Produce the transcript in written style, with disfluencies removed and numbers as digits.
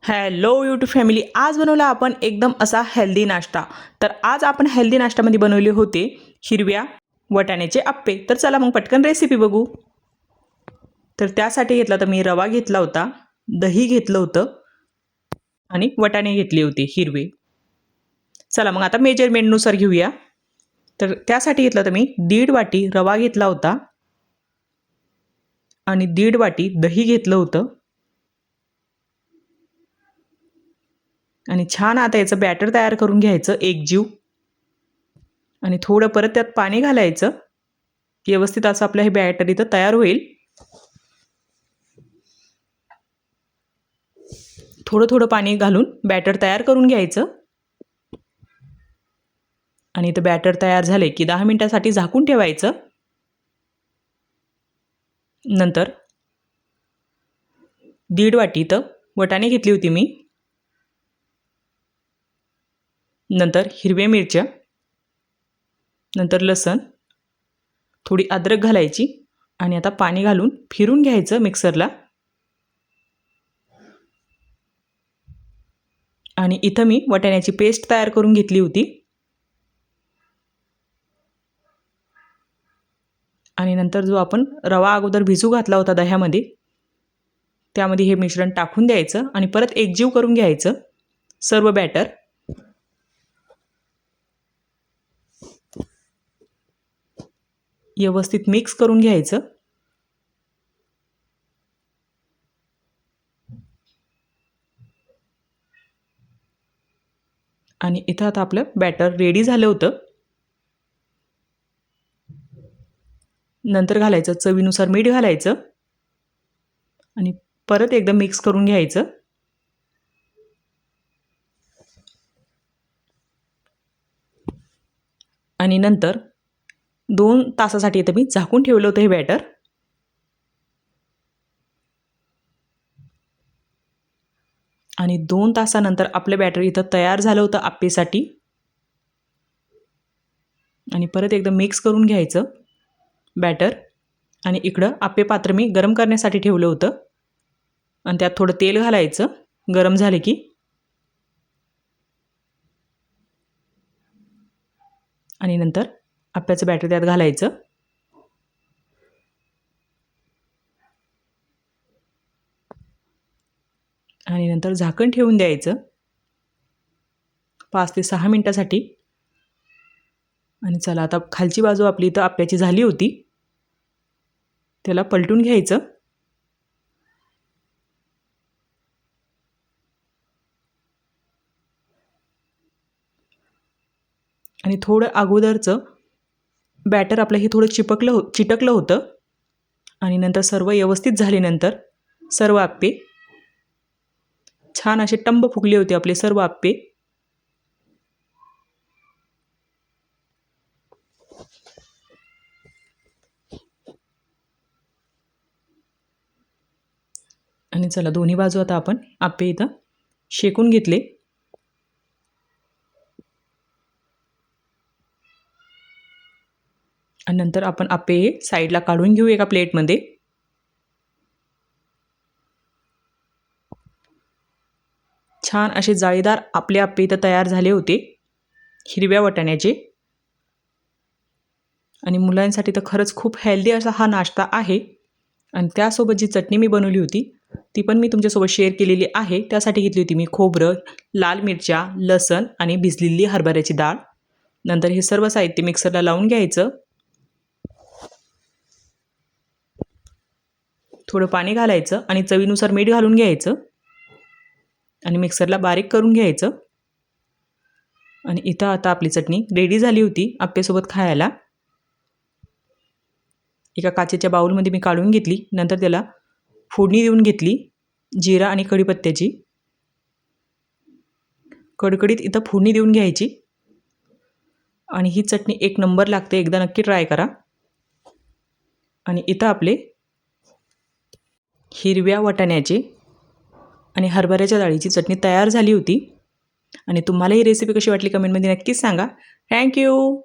Hello YouTube family, आज बनवला आपण एकदम असा हेल्दी नाश्ता। तर आज आपण हेल्दी नाश्त्यामध्ये बनवले होते हिरव्या वटाण्याचे अप्पे। तर चला मग पटकन रेसिपी बघू। तर त्यासाठी घेतला तर मी रवा घेतला होता, दही घेतलं होतं आणि वटाणे घेतले होते हिरवे। चला मग आता मेजरमेंटनुसार घेऊया। तर त्यासाठी घेतला तर मी 1.5 वाटी रवा घेतला होता आणि 1.5 वाटी दही घेतलं होतं आणि छान आता याचं बॅटर तयार करून घ्यायचं एकजीव। आणि थोडं परत त्यात पाणी घालायचं, व्यवस्थित असं आपलं हे बॅटर इथं तयार होईल। थोडं थोडं पाणी घालून बॅटर तयार करून घ्यायचं आणि इथं बॅटर तयार झाले की 10 मिनिटांसाठी झाकून ठेवायचं। नंतर 1.5 वाटी इथं वटाणे घेतली होती मी, नंतर हिरव्या मिरच्या, नंतर लसण, थोडी अद्रक घालायची आणि आता पाणी घालून फिरून घ्यायचं मिक्सरला। आणि इथं मी वटाण्याची पेस्ट तयार करून घेतली होती आणि नंतर जो आपण रवा अगोदर भिजू घातला होता दह्यामध्ये, त्यामध्ये हे मिश्रण टाकून द्यायचं आणि परत एकजीव करून घ्यायचं सर्व बॅटर। व्यवस्थित मिक्स करून घ्यायचं आणि इथं आता आपलं बॅटर रेडी झालं होतं। नंतर घालायचं चवीनुसार मीठ घालायचं आणि परत एकदा मिक्स करून घ्यायचं। आणि नंतर 2 तासासाठी इथं मी झाकून ठेवलं होतं हे बॅटर। आणि 2 तासानंतर आपलं बॅटर इथं तयार झालं होतं अप्पेसाठी। आणि परत एकदा मिक्स करून घ्यायचं बॅटर। आणि इकडं अप्पे पात्र मी गरम करण्यासाठी ठेवलं होतं आणि त्यात थोडं तेल घालायचं गरम झाले की। आणि नंतर अप्प्याचं बॅटर त्यात घालायचं आणि नंतर झाकण ठेवून द्यायचं 5 ते 6 मिनिटांसाठी। आणि चला आता खालची बाजू आपली इथं अप्प्याची झाली होती, त्याला पलटून घ्यायचं आणि थोडं अगोदरचं बॅटर आपलं हे थोडं चिटकलं होतं आणि नंतर सर्व व्यवस्थित झाल्यानंतर सर्व अप्पे छान असे टंब फुगले होते आपले सर्व अप्पे। आणि चला दोन्ही बाजू आता आपण अप्पे इथं शेकून घेतले आणि नंतर आपण अप्पे हे साईडला काढून घेऊ एका प्लेटमध्ये। छान असे जाळीदार आपले अप्पे इथं तयार झाले होते हिरव्या वटाण्याचे। आणि मुलांसाठी तर खरंच खूप हेल्दी असा हा नाश्ता आहे। आणि त्यासोबत जी चटणी मी बनवली होती ती पण मी तुमच्यासोबत शेअर केलेली आहे। त्यासाठी घेतली होती मी खोबरं, लाल मिरच्या, लसण आणि भिजलेली हरभऱ्याची डाळ। नंतर हे सर्व साहित्य मिक्सरला लावून घ्यायचं, थोडं पाणी घालायचं आणि चवीनुसार मीठ घालून घ्यायचं आणि मिक्सरला बारीक करून घ्यायचं। आणि इथं आता आपली चटणी रेडी झाली होती अप्पेसोबत खायला। एका काचेच्या बाउलमध्ये मी काढून घेतली, नंतर त्याला फोडणी देऊन घेतली जिरा आणि कढीपत्त्याची। कडकडीत इथं फोडणी देऊन घ्यायची आणि ही चटणी एक नंबर लागते, एकदा नक्की ट्राय करा। आणि इथं आपले हिरव्या वटाण्याचे आणि हरभऱ्याच्या डाळीची चटणी तयार झाली होती। आणि तुम्हाला ही रेसिपी कशी वाटली कमेंटमध्ये नक्कीच सांगा। थँक्यू।